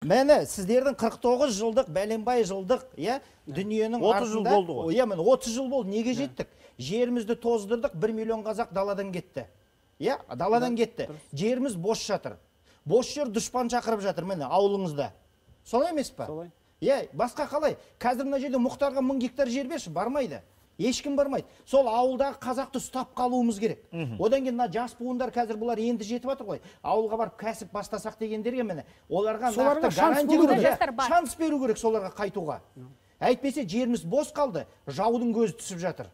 Мені сіздердің 49 жылдық, бәленбай жылдық, дүниенің 30 жыл болды ғой. 30 жыл болды, неге жеттік? Жерімізді тоздырдық, 1 миллион қазақ даладан кетті. Даладан кетті. Жеріміз бос жатыр. Бос жер дұшпан шақырып жатыр, мені ауылыңызда. Солай емес па? Солай. Басқа қалай? Қазір мына жерде Мұхтарға 1000 гектар жер берші, бармайды. Ешкім бармайды. Сол ауылдағы қазақты ұстап қалуымыз керек. Одан кейін жас буындар қазір бұлар енді жетіп жатыр ғой. Ауылға барып кәсіп бастасақ дегендерге міне, оларға нақты гарантия керек, шанс беру керек соларға қайтуға. Әйтпесе жеріміз бос қалды, жаудың көзі түсіп жатыр.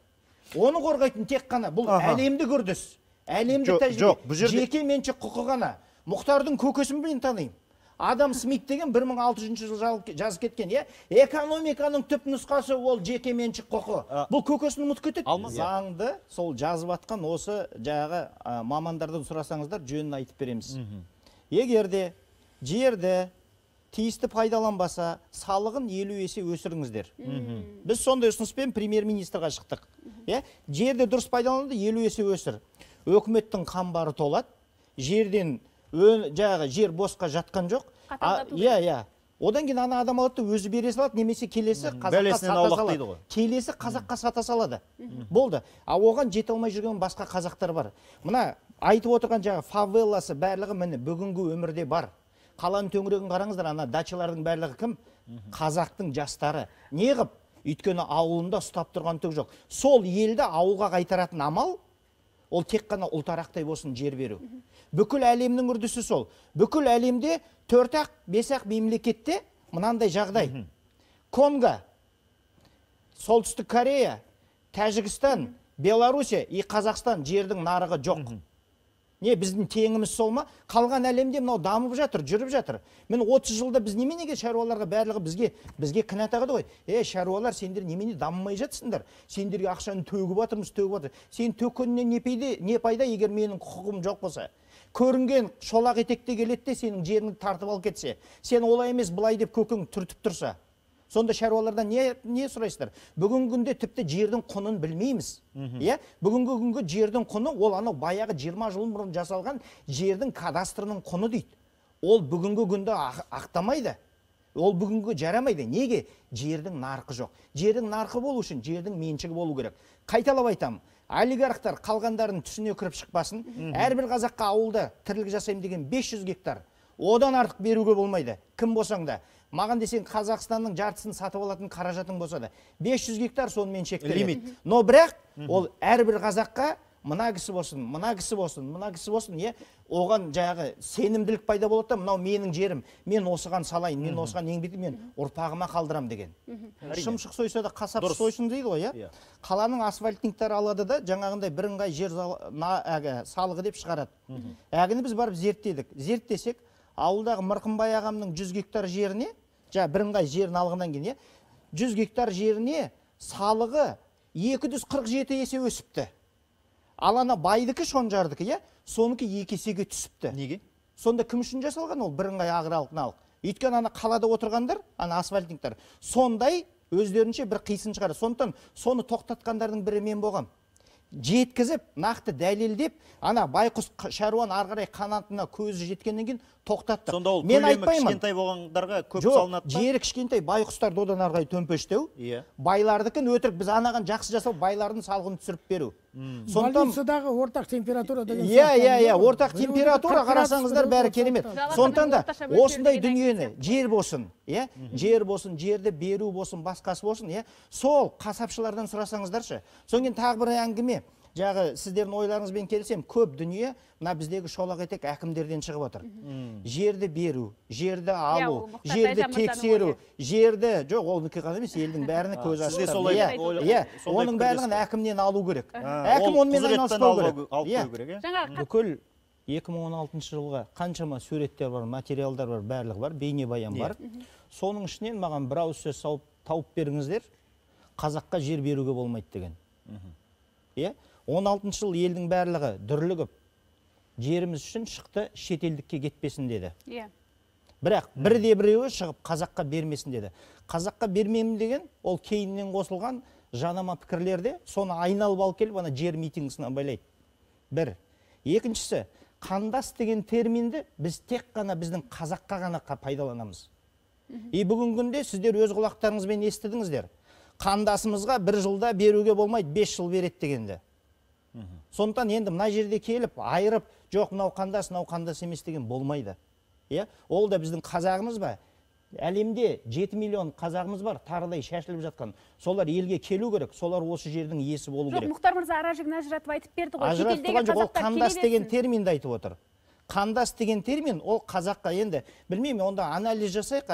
Оны қорғайтын тек қана бұл әлемдік үрдіс. Әлемдік тәжірибе, жеке меншік құқы ғана. Мұхтардың көкесін мен танимын. Адам Смит деген 1600 жыл жазып кеткен, экономиканың түп нұсқасы ол жеке меншік құқы. Бұл көкесін ұмытып кетеді. Заңды сол жазып атқан осы жағы мамандардан сұрасаңыздар жөнін айтып береміз. Егерде жерді тиісті пайдаланбаса, салығын 50 есе өсіріңіздер. Біз сондай ұсыныспен премьер-министрға шықтық. Жерді дұрыс пайдаланды, 50 есе өсір. Өкіметтің қамбары толады, жерден жер босқа жатқан жоқ. Одан кейін ана адам алады, өзі бере салады, немесе келесі қазаққа сата салады. Келесі қазаққа сата салады. Болды. Оған жете алмай жүрген басқа қазақтар бар. Мына айтып отырған фавелласы барлығы міне бүгінгі өмірде бар. Қаланың төңірегін қараңыздар, ана дачалардың барлығы кім? Қазақтың жастары. Не қып? Өйткені ауылында ұстап тұрған түк жоқ. Сол елді ауылға қайтаратын амал ол тек қана ұлтарақтай болсын жер беру. Бүкіл әлемнің үрдісі сол. Бүкіл әлемде 4-5 мемлекетте мынандай жағдай. Конго, Солтүстік Корея, Тәжікстан, Беларусия и Қазақстан жердің нарығы жоқ. Не, біздің теңіміз сол ма? Қалған әлемде мынау дамып жатыр, жүріп жатыр. Мен 30 жылда біз неменеге шаруаларға барлығы бізге кінә тағады ғой. Шаруалар, сендер немене дамымай жатсыңдар? Сендерге ақшаны төгіп жатырмыз, төгіп жатыр. Сен төккеннен не пайда, егер менің құқығым жоқ болса? Көрінген шолақ етекте келетте сенің жеріңді тартып алып кетсе, сен олай емес былай деп көкің түртіп тұрса, сонда шаруалардан не сұрайсыздар? Бүгінгі күнде тіпті жердің құнын білмейміз. Бүгінгі күнгі жердің құны ол анау баяғы 20 жыл бұрын жасалған жердің кадастрының құны дейді. Ол бүгінгі күнде ақтамайды. Ол бүгінгі жарамайды. Неге? Жердің нарқы жоқ. Жердің нарқы болу үшін жердің меншігі болу керек. Қайталап айтамын. Олигархтар қалғандарын түсіне кіріп шықпасын. Әрбір қазаққа ауылда тірлік жасайым деген 500 гектар. Одан артық беруге болмайды. Кім болсаң да. Маған десең Қазақстанның жартысын сатып алатын қаражатың болса да 500 гектар сонымен шектеледі. Но бірақ ол әрбір қазаққа мына кісі болсын, мына кісі болсын, мына кісі болсын, оған жағы сенімділік пайда болады да, мынау менің жерім, мен осыған салайын, мен осыған еңбекті, мен ұрпағыма қалдырам деген. Шымшық сойса да қасап сойсын дейді ғой, қаланың асфальтниктері алады да, жаңағындай бірыңғай жер салығы деп шығарады. Әгіні біз барып зерттедік. Зерттесек, ауылдағы Мырқымбай ағамның 100 гектар жеріне, бірыңғай жерін алғаннан кейін, 100 гектар жеріне салығы 247 есе өсіпті. Ал ана байдікі шонжардікі, соныкі 2 есеге түсіпті. Неге? Сонда кім үшін жасалған ол бірыңғай аграрлық налық? Өйткені ана қалада отырғандар, ана асфальтниктер, сондай өздерінше бір қисын шығарды. Сондықтан соны тоқтатқандардың бірі мен болғам. Жеткізіп, нақты дәлелдеп, ана байқұс шаруан арғарай қанатына көзі жеткеннен кейін тоқтатты. Сонда ол көлемі кішкентай болғандарға көп салынады? Жоқ, жері кішкентай, байқұстар додан арғай төмпештеу. Байлардыкін өтірік біз анаған жақсы жасау, байлардың салғын түсіріп беру. Больницадағы ортақ температура деген ортақ температура қарасаңыздар бәрі керемет. Сондықтан да осындай дүниені жер болсын, жер болсын, жерді беру болсын, басқасы болсын, сол қасапшылардан сұрасаңыздаршы. Соң кейін тағы бір әңгіме, жағы сіздердің ойларыңызбен келсем, көп дүние мына біздегі шолақ етек әкімдерден шығып отыр. Жерді беру, жерді алу, жерді тексеру, жерді, жоқ, олныкі ғана емес, елдің бәріне көз ашты. Оның бәрін әкімнен алу керек. Әкім онымен айналыспау керек. Бүкіл 2016 жылға қаншама суреттер бар, материалдар бар, барлығы бар, бейнебаян бар. Соның ішінен маған бір ауыз сөз тауып беріңіздер, қазаққа жер беруге болмайды деген. 16 жыл елдің барлығы дүрлігіп, жеріміз үшін шықты, шетелдікке кетпесін деді. Бірақ бірде біреуі шығып қазаққа бермесін деді. Қазаққа бермеймін деген, ол кейіннен қосылған жанама пікірлерде соны айналып алып келіп, ана жер митингісіне байлайды. Бір. Екіншісі, қандас деген терминді біз тек қана біздің қазаққа ғана пайдаланамыз. Бүгінгі күнде сіздер өз құлақтарыңызбен естідіңіздер. Қандасымызға 1 жылда беруге болмайды, 5 жыл береді дегенде. Сондықтан енді мына жерде келіп, айырып, жоқ, мынау қандас емес деген болмайды. Ол да біздің қазағымыз ба? Әлемде 7 миллион қазағымыз бар, тарыдай шашылып жатқан. Солар елге келу керек, солар осы жердің иесі болу керек. Жоқ, Мұхтар мырза ара-жігін ажыратып айтып берді ғой. Ажыратып тұрған жоқ, ол қандас деген терминді айтып отыр. Қандас деген термин, ол қазаққа енді, білмеймін, онда анализ жасайық,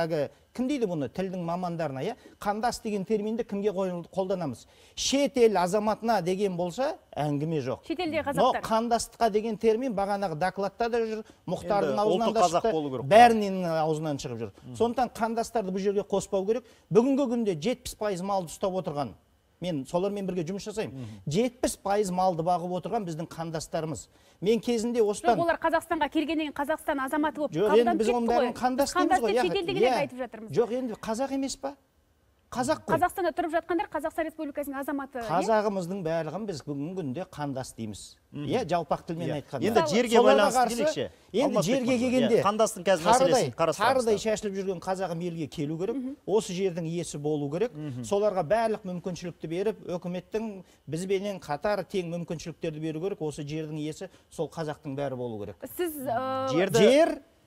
кім дейді бұны, тілдің мамандарына, қандас деген терминді кімге қолданамыз? Шет ел азаматына деген болса, әңгіме жоқ. Шетелде қазақтар. Но қандастыққа деген термин бағанағы докладта да жүр, Мұхтардың аузынан да шықты, шықты, бәрінен аузынан шығып жүр. Сондықтан қандастарды бұл жерге қоспау керек. Бүгінгі күнде 70% малды ұстап отырған, мен солармен бірге жұмыс жасаймын. 70% малды бағып отырған біздің қандастарымыз. Мен кезінде осыдан... Жоқ, олар Қазақстанға келгеннен кейін Қазақстан азаматы болып қабылданып кетті ғой. Біз оның қандас дейміз ғой. Шетелдегілерді айтып жатырмыз. Жоқ, енді қазақ емес па? Қазақ қой. Қазақстанда тұрып жатқандар Қазақстан Республикасының азаматы. Қазағымыздың барлығын біз бүгінгі күнде қандас дейміз. Жалпақ тілмен айтқанда. Енді жерге байланысты келекші. Енді жерге келгенде қандастың қазір мәселесін қарастырамыз. тарыдай шашылып жүрген қазағым елге келу керек. Осы жердің иесі болу керек. Соларға барлық мүмкіншілікті беріп, өкіметтің бізбенен қатар тең мүмкіншіліктерді беру керек. Осы жердің иесі сол қазақтың бәрі болу керек. Сіз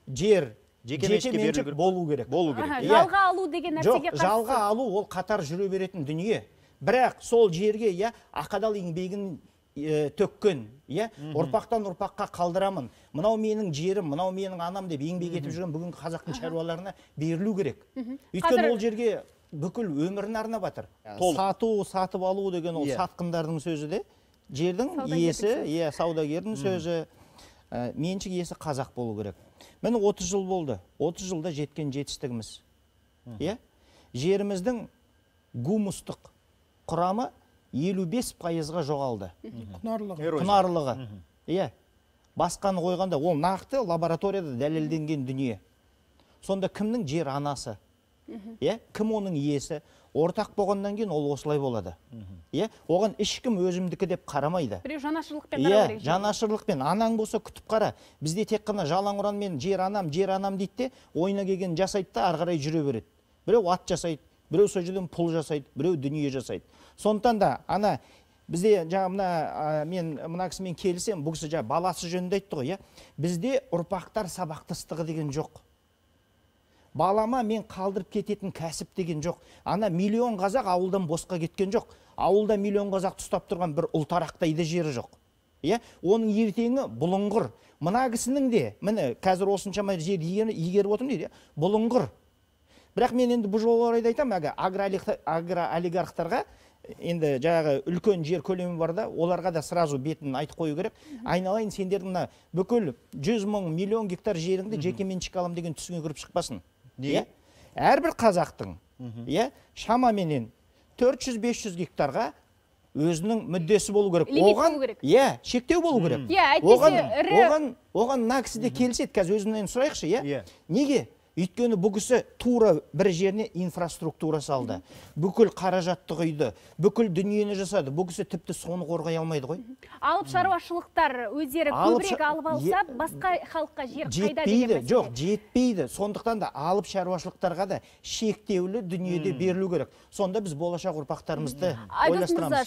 жер жеке меншік болу керек. Жалға алу деген нәрсеге қарсы. Жалға алу ол қатар жүре беретін дүние. Бірақ сол жерге ақадал еңбегін төккен, ұрпақтан ұрпаққа қалдырамын. Мынау менің жерім, мынау менің анам деп еңбек етіп жүрген бүгінгі қазақтың шаруаларына берілу керек. Өйткені ол жерге бүкіл өмірін арнап жатыр. Сатып алу деген ол сатқындардың сөзі де, жердің иесі, саудагердің сөзі, меншік иесі қазақ болу керек. Мені 30 жыл болды. 30 жылда жеткен жетістігіміз. Жеріміздің гумустық құрамы 55%-ға жоғалды. Құнарлығы. Басқаны қойғанда, ол нақты лабораторияда дәлелденген дүние. Сонда кімнің жер анасы? Кім оның иесі? Ортақ болғаннан кейін ол осылай болады. Оған ешкім өзімдікі деп қарамайды. Біреу жанашырлықпен қарау керек. Жанашырлықпен. Анаң болса күтіп қара. Бізде тек қана жалаң ұранмен жер анам дейді де, ойына келген жасайды да ары қарай жүре береді. Біреу ат жасайды, біреу сол жерден пұл жасайды, біреу дүние жасайды. Сондықтан да бізде мен мына кісімен келісем, бұл кісі баласы жөнінде айтты ғой, бізде ұрпақтар сабақтастығы деген жоқ. Балама мен қалдырып кететін кәсіп деген жоқ. Миллион қазақ ауылдан босқа кеткен жоқ. Ауылда миллион қазақ ұстап тұрған бір ұлтарақтайды жері жоқ. Оның ертеңі бұлыңғыр. Мына кісінің де, міне қазір осыншама жер игеріп отырмын дейді, бұлыңғыр. Бірақ мен енді бұл жолы орайда айтам, агроолигархтарға енді жаңағы үлкен жер көлемі бар да, оларға да сразу бетін айтып қою керек. Айналайын, сендердің бүкіл 100 мың миллион гектар жеріңді жекеменшік алам деген түсіңе кіріп шықпасын. Әрбір қазақтың шамаменен 400-500 гектарға өзінің мүддесі болу керек. Оған шектеу болу керек. Оған мына кісі де келіседі. Қазір өзімнен сұрайықшы, неге? Өйткені бұл кісі тура бір жеріне инфраструктура салды. Бүкіл қаражатты құйды, бүкіл дүниені жасады. Бұл кісі тіпті соны қорғай алмайды ғой. Алып шаруашылықтар өздері көбірек алып алса, басқа халыққа жер қайда деген мәселе? Жоқ, жетпейді. Сондықтан да алып шаруашылықтарға да шектеулі дүниеде берілу керек. Сонда біз болашақ ұрпақтарымызды ойластырамыз.